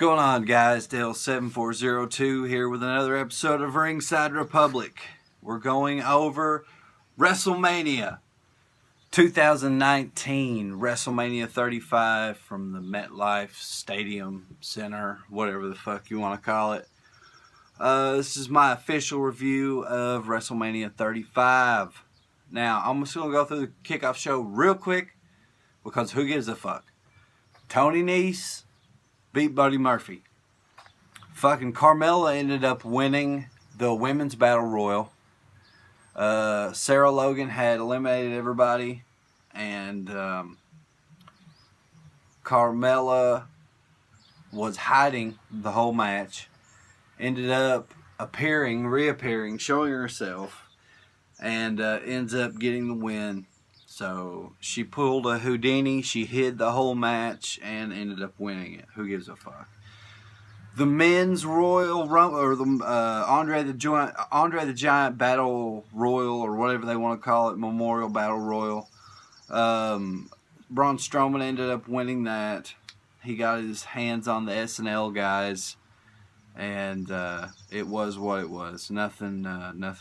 Going on, guys? Dale7402 here with another episode of Ringside Republic. We're going over Wrestlemania 2019, Wrestlemania 35 from the MetLife Stadium Center, whatever the fuck you want to call it. This is my official review of Wrestlemania 35. Now, I'm just going to go through the kickoff show real quick because who gives a fuck? Tony Nese beat Buddy Murphy. Fucking Carmella ended up winning the Women's Battle Royal. Sarah Logan had eliminated everybody, and Carmella was hiding the whole match. Ended up reappearing, showing herself, and ends up getting the win. So she pulled a Houdini, she hid the whole match, and ended up winning it. Who gives a fuck? The men's Royal Rumble, or the Andre the Giant Battle Royal, or whatever they want to call it, Memorial Battle Royal. Braun Strowman ended up winning that. He got his hands on the SNL guys, and it was what it was. Nothing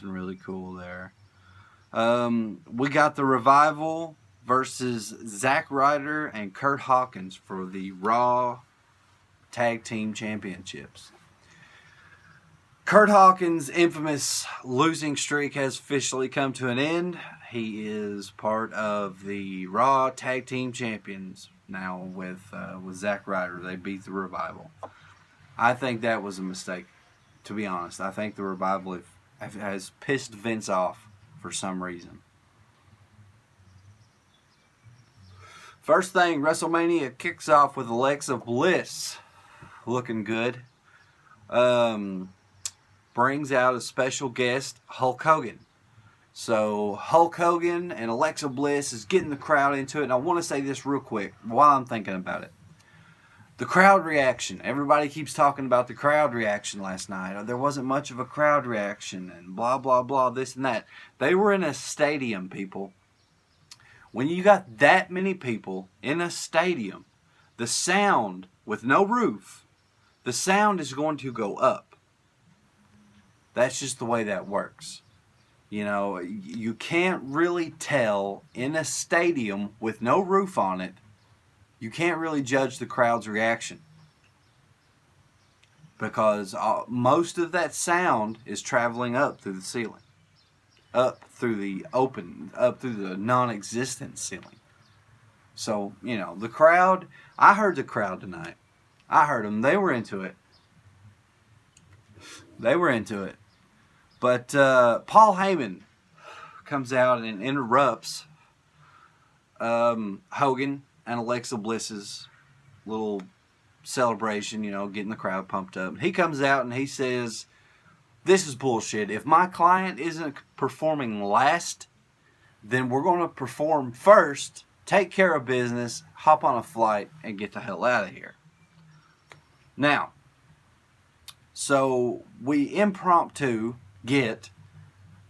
really cool there. We got the Revival versus Zack Ryder and Kurt Hawkins for the Raw Tag Team Championships. Kurt Hawkins' infamous losing streak has officially come to an end. He is part of the Raw Tag Team Champions now with Zack Ryder. They beat the Revival. I think that was a mistake, to be honest. I think the Revival has pissed Vince off for some reason. First thing, WrestleMania kicks off with Alexa Bliss looking good. Brings out a special guest, Hulk Hogan. So Hulk Hogan and Alexa Bliss is getting the crowd into it. And I want to say this real quick while I'm thinking about it. The crowd reaction. Everybody keeps talking about the crowd reaction last night. There wasn't much of a crowd reaction and blah, blah, blah, this and that. They were in a stadium, people. When you got that many people in a stadium, the sound, with no roof, the sound is going to go up. That's just the way that works. You know, you can't really tell in a stadium with no roof on it. You can't really judge the crowd's reaction because most of that sound is traveling up through the ceiling, up through the non-existent ceiling. So, you know, the crowd, I heard the crowd tonight. I heard them. They were into it. But Paul Heyman comes out and interrupts Hogan and Alexa Bliss's little celebration, you know, getting the crowd pumped up. He comes out and he says, "This is bullshit. If my client isn't performing last, then we're going to perform first, take care of business, hop on a flight, and get the hell out of here." Now, so we impromptu get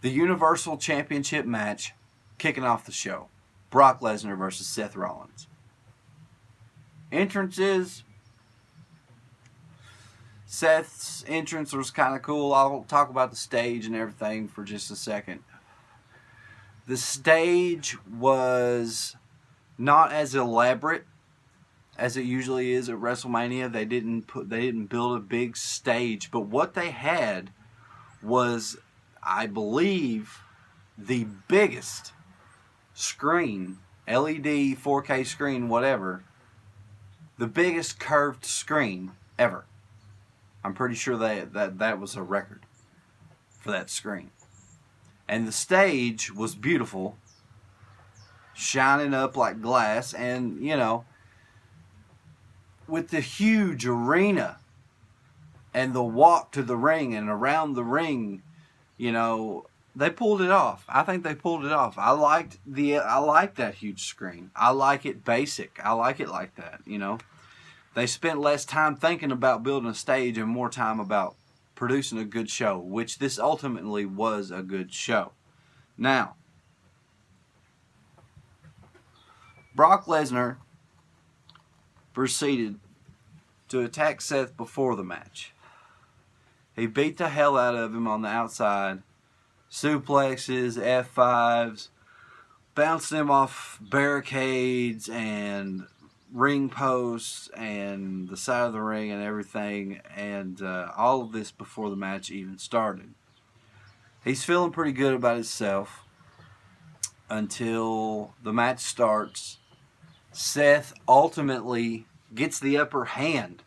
the Universal Championship match kicking off the show. Brock Lesnar versus Seth Rollins. Entrances. Seth's entrance was kind of cool. I'll talk about the stage and everything for just a second. The stage was not as elaborate as it usually is at WrestleMania. They didn't build a big stage, but what they had was, I believe, the biggest screen, LED, 4K screen, whatever, the biggest curved screen ever. I'm pretty sure that was a record for that screen. And the stage was beautiful, shining up like glass, and, you know, with the huge arena and the walk to the ring and around the ring, you know, they pulled it off. I think they pulled it off. I like that huge screen. I like it basic. I like it like that, you know. They spent less time thinking about building a stage and more time about producing a good show, which this ultimately was a good show. Now, Brock Lesnar proceeded to attack Seth before the match. He beat the hell out of him on the outside. Suplexes, F5s, bounced him off barricades and ring posts and the side of the ring and everything. And all of this before the match even started. He's feeling pretty good about himself until the match starts. Seth ultimately gets the upper hand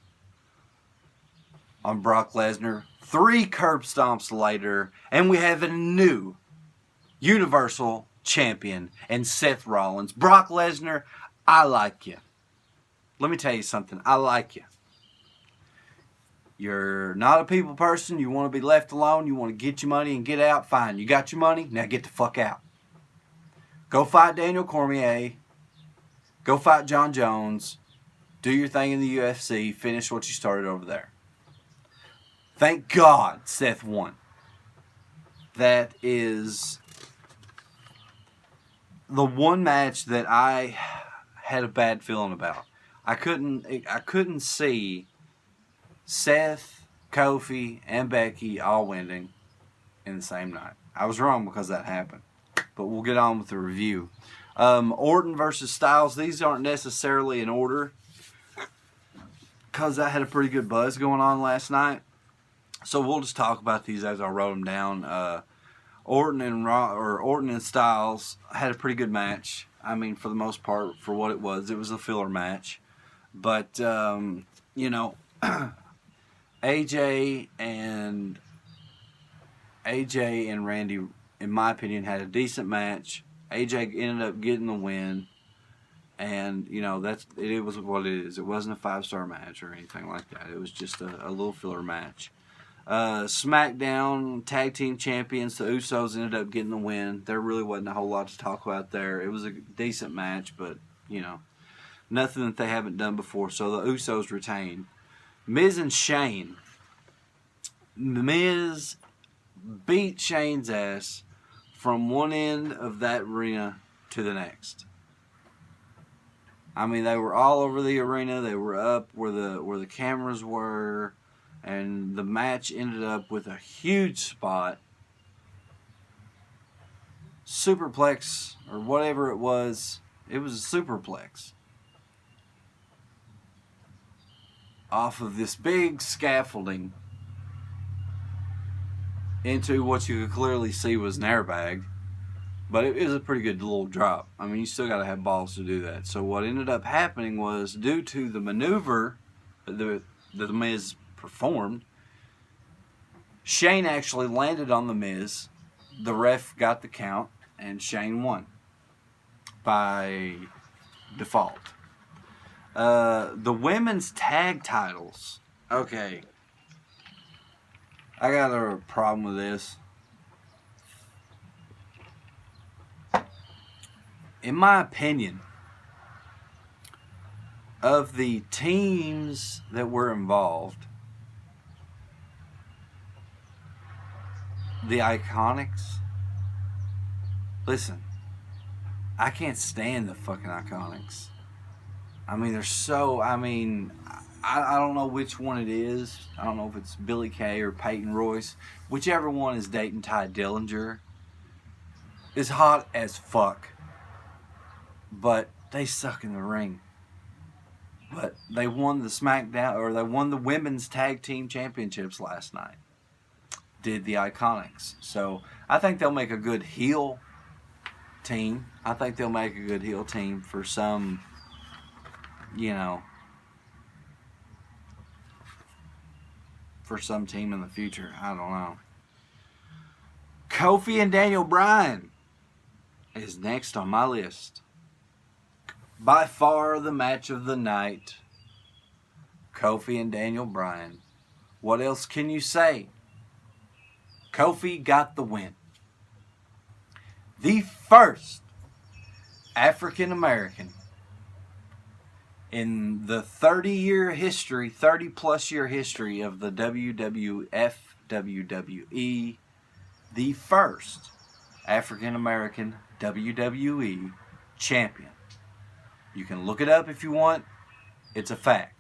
on Brock Lesnar. 3 curb stomps later, and we have a new Universal Champion and Seth Rollins. Brock Lesnar, I like you. Let me tell you something. I like you. You're not a people person. You want to be left alone. You want to get your money and get out. Fine. You got your money. Now get the fuck out. Go fight Daniel Cormier. Go fight John Jones. Do your thing in the UFC. Finish what you started over there. Thank God Seth won. That is the one match that I had a bad feeling about. I couldn't see Seth, Kofi, and Becky all winning in the same night. I was wrong because that happened. But we'll get on with the review. Orton versus Styles. These aren't necessarily in order because I had a pretty good buzz going on last night. So we'll just talk about these as I wrote them down. Orton and Styles had a pretty good match. I mean, for the most part, for what it was a filler match. But AJ and Randy, in my opinion, had a decent match. AJ ended up getting the win, and it was what it is. It wasn't a 5-star match or anything like that. It was just a little filler match. SmackDown Tag Team Champions, the Usos ended up getting the win. There really wasn't a whole lot to talk about there. It was a decent match, but, nothing that they haven't done before. So the Usos retained. Miz and Shane. Miz beat Shane's ass from one end of that arena to the next. I mean, they were all over the arena. They were up where the cameras were. And the match ended up with a huge spot. Superplex, or whatever it was a superplex. Off of this big scaffolding into what you could clearly see was an airbag. But it was a pretty good little drop. I mean, you still got to have balls to do that. So what ended up happening was, due to the maneuver that the Miz performed, Shane actually landed on the Miz. The ref got the count, and Shane won by default. The women's tag titles. Okay, I got a problem with this. In my opinion, of the teams that were involved, the IKonics. Listen, I can't stand the fucking IKonics. I mean, I don't know which one it is. I don't know if it's Billy Kay or Peyton Royce. Whichever one is dating Ty Dillinger is hot as fuck. But they suck in the ring. But they won the SmackDown, or they won the women's tag team championships last night. Did the IKonics. So I think they'll make a good heel team. I think they'll make a good heel team for some, for some team in the future. I don't know. Kofi and Daniel Bryan is next on my list. By far the match of the night. Kofi and Daniel Bryan. What else can you say? Kofi got the win. The first African American in the 30 plus year history of the WWF, WWE, the first African American WWE champion. You can look it up if you want. It's a fact.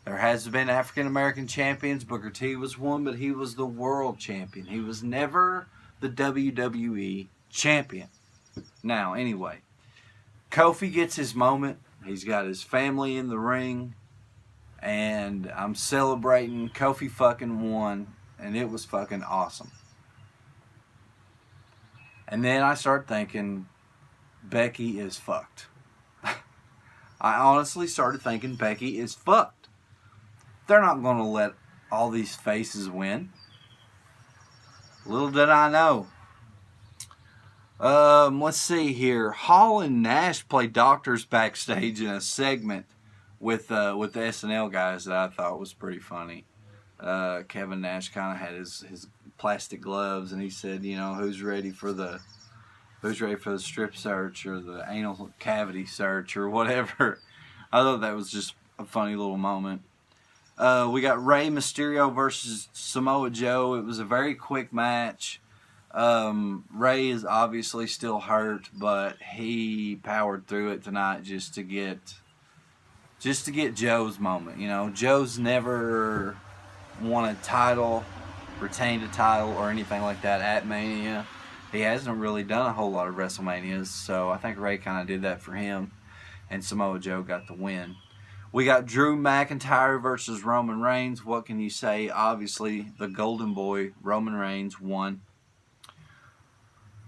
There has been African American champions. Booker T was one, but he was the world champion. He was never the WWE champion. Now, anyway, Kofi gets his moment. He's got his family in the ring. And I'm celebrating. Kofi fucking won. And it was fucking awesome. And then I start thinking, Becky is fucked. I honestly started thinking Becky is fucked. They're not going to let all these faces win. Little did I know. Let's see here. Hall and Nash play doctors backstage in a segment with the SNL guys that I thought was pretty funny. Kevin Nash kind of had his plastic gloves, and he said, you know, who's ready for the strip search or the anal cavity search or whatever. I thought that was just a funny little moment. We got Rey Mysterio versus Samoa Joe. It was a very quick match. Rey is obviously still hurt, but he powered through it tonight just to get Joe's moment. You know, Joe's never won a title, retained a title, or anything like that at Mania. He hasn't really done a whole lot of WrestleManias, so I think Rey kind of did that for him, and Samoa Joe got the win. We got Drew McIntyre versus Roman Reigns. What can you say? Obviously, the Golden Boy, Roman Reigns, won.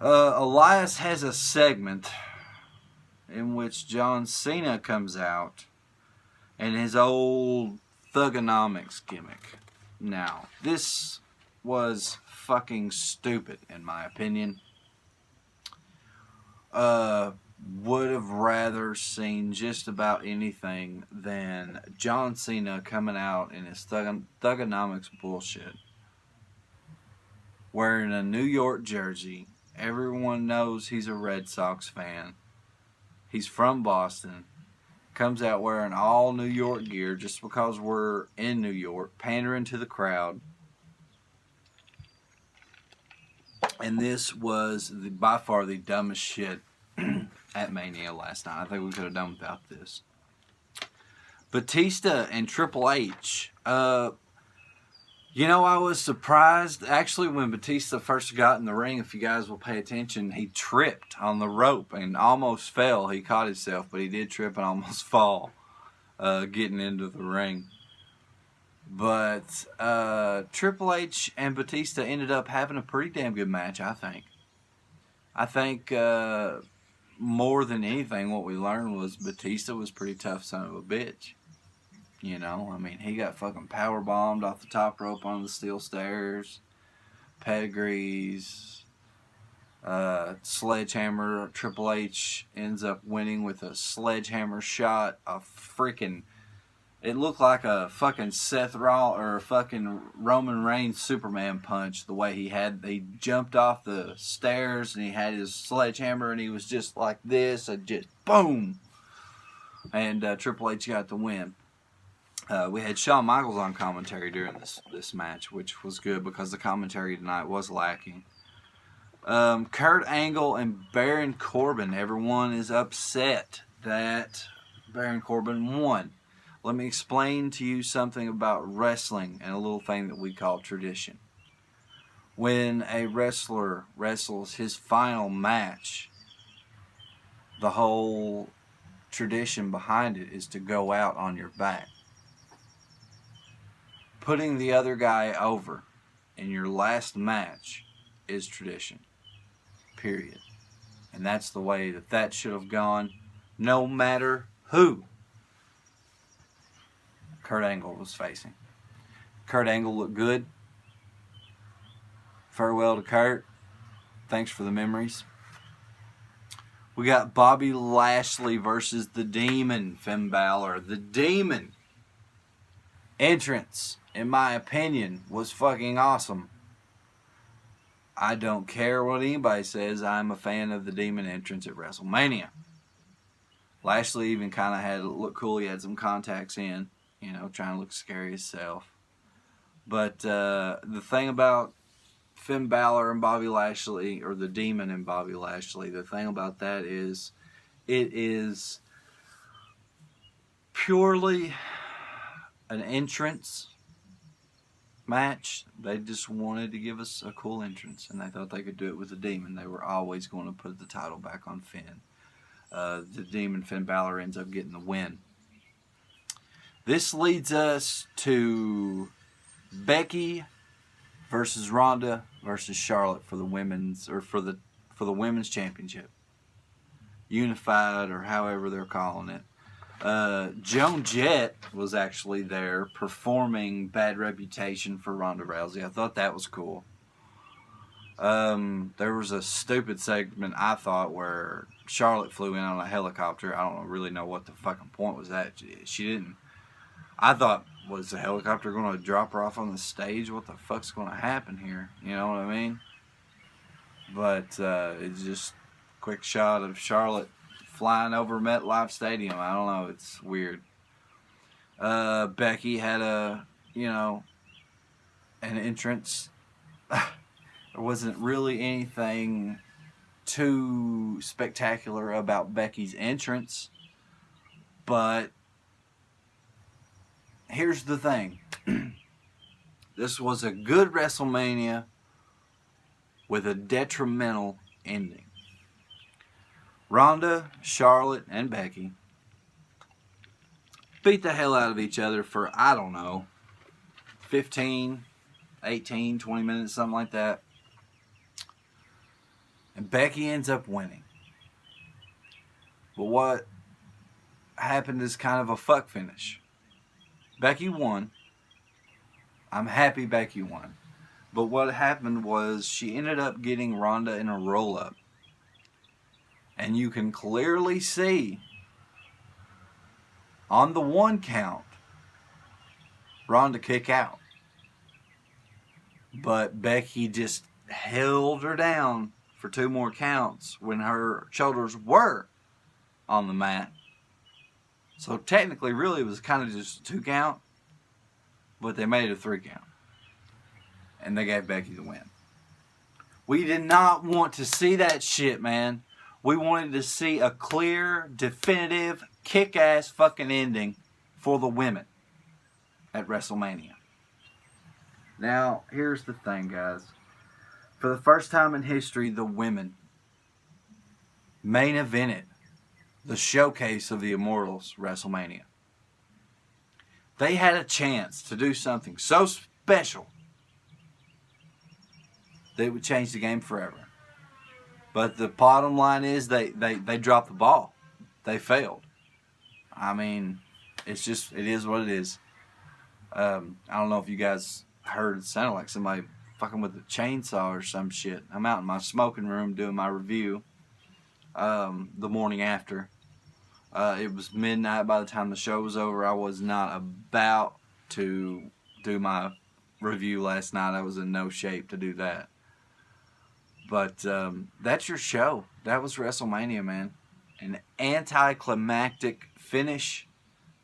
Elias has a segment in which John Cena comes out and his old Thugonomics gimmick. Now, this was fucking stupid, in my opinion. Would have rather seen just about anything than John Cena coming out in his Thugonomics bullshit, wearing a New York jersey. Everyone knows he's a Red Sox fan. He's from Boston. Comes out wearing all New York gear just because we're in New York, pandering to the crowd. And this was by far the dumbest shit at Mania last night. I think we could have done without this. Batista and Triple H. You know, I was surprised. Actually, when Batista first got in the ring, if you guys will pay attention, he tripped on the rope and almost fell. He caught himself, but he did trip and almost fall getting into the ring. But Triple H and Batista ended up having a pretty damn good match, I think. I think more than anything, what we learned was Batista was pretty tough son of a bitch. You know, I mean, he got fucking power bombed off the top rope on the steel stairs, pedigrees, sledgehammer. Triple H ends up winning with a sledgehammer shot, a freaking. It looked like a fucking Seth Rollins or a fucking Roman Reigns Superman punch. The way he jumped off the stairs and he had his sledgehammer and he was just like this, and just boom. And Triple H got the win. We had Shawn Michaels on commentary during this match, which was good because the commentary tonight was lacking. Kurt Angle and Baron Corbin. Everyone is upset that Baron Corbin won. Let me explain to you something about wrestling and a little thing that we call tradition. When a wrestler wrestles his final match, the whole tradition behind it is to go out on your back. Putting the other guy over in your last match is tradition. Period. And that's the way that should have gone, no matter who Kurt Angle was facing. Kurt Angle looked good. Farewell to Kurt. Thanks for the memories. We got Bobby Lashley versus the Demon, Finn Balor. The Demon entrance, in my opinion, was fucking awesome. I don't care what anybody says. I'm a fan of the Demon entrance at WrestleMania. Lashley even kind of had it look cool. He had some contacts in, you know, trying to look scary as self. But the thing about Finn Balor and Bobby Lashley, or the Demon and Bobby Lashley, the thing about that is it is purely an entrance match. They just wanted to give us a cool entrance, and they thought they could do it with the Demon. They were always going to put the title back on Finn. The Demon, Finn Balor, ends up getting the win. This leads us to Becky versus Ronda versus Charlotte for the women's women's championship, unified, or however they're calling it. Joan Jett was actually there performing Bad Reputation for Ronda Rousey. I thought that was cool. There was a stupid segment, I thought, where Charlotte flew in on a helicopter. I don't really know what the fucking point was that. She didn't. I thought, was the helicopter going to drop her off on the stage? What the fuck's going to happen here? You know what I mean? But it's just a quick shot of Charlotte flying over MetLife Stadium. I don't know. It's weird. Becky had an entrance. There wasn't really anything too spectacular about Becky's entrance. But here's the thing. This was a good WrestleMania with a detrimental ending. Ronda, Charlotte, and Becky beat the hell out of each other for, I don't know, 15, 18, 20 minutes, something like that. And Becky ends up winning. But what happened is kind of a fuck finish. Becky won. I'm happy Becky won. But what happened was she ended up getting Ronda in a roll-up. And you can clearly see on the 1 count Ronda kick out. But Becky just held her down for 2 more counts when her shoulders were on the mat. So technically, really, it was kind of just a 2 count. But they made it a 3 count. And they gave Becky the win. We did not want to see that shit, man. We wanted to see a clear, definitive, kick-ass fucking ending for the women at WrestleMania. Now, here's the thing, guys. For the first time in history, the women main evented the showcase of the Immortals WrestleMania. They had a chance to do something so special that it would change the game forever. But the bottom line is they dropped the ball. They failed. I mean, it is what it is. I don't know if you guys heard, it sounded like somebody fucking with a chainsaw or some shit. I'm out in my smoking room doing my review the morning after. It was midnight by the time the show was over. I was not about to do my review last night. I was in no shape to do that. But that's your show. That was WrestleMania, man. An anticlimactic finish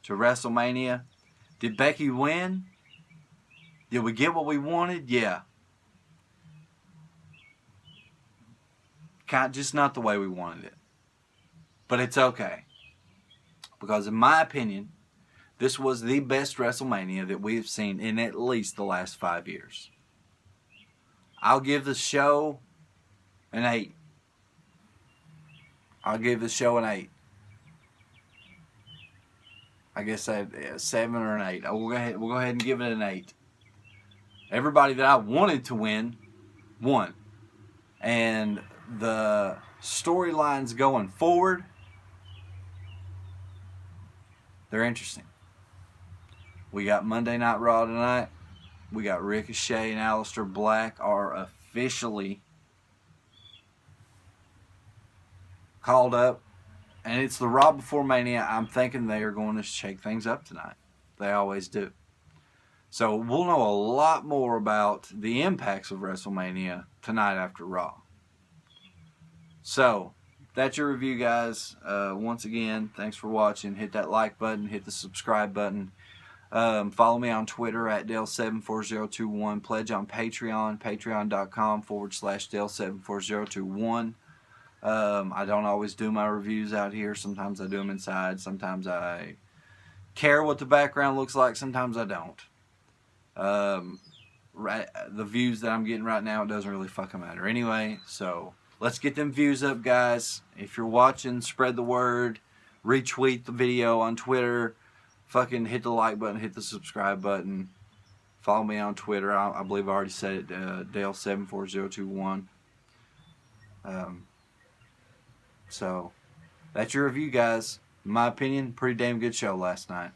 to WrestleMania. Did Becky win? Did we get what we wanted? Yeah. Just not the way we wanted it. But it's okay. Because in my opinion, this was the best WrestleMania that we've seen in at least the last 5 years. I'll give the show an 8. I'll give the show an 8. I guess a 7 or an 8. We'll go ahead and give it an 8. Everybody that I wanted to win, won. And the storylines going forward, they're interesting. We got Monday Night Raw tonight. We got Ricochet and Aleister Black are officially called up. And it's the Raw before Mania. I'm thinking they are going to shake things up tonight. They always do. So we'll know a lot more about the impacts of WrestleMania tonight after Raw. So, that's your review, guys. Once again, thanks for watching. Hit that like button. Hit the subscribe button. Follow me on Twitter at Dale74021. Pledge on Patreon. Patreon.com/Dale74021. I don't always do my reviews out here. Sometimes I do them inside. Sometimes I care what the background looks like. Sometimes I don't. The views that I'm getting right now, it doesn't really fucking matter anyway. So let's get them views up, guys. If you're watching, spread the word. Retweet the video on Twitter. Fucking hit the like button, hit the subscribe button. Follow me on Twitter. I believe I already said it. Dale74021. So that's your review, guys. In my opinion, pretty damn good show last night.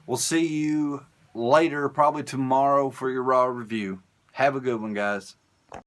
We'll see you later, probably tomorrow, for your Raw review. Have a good one, guys.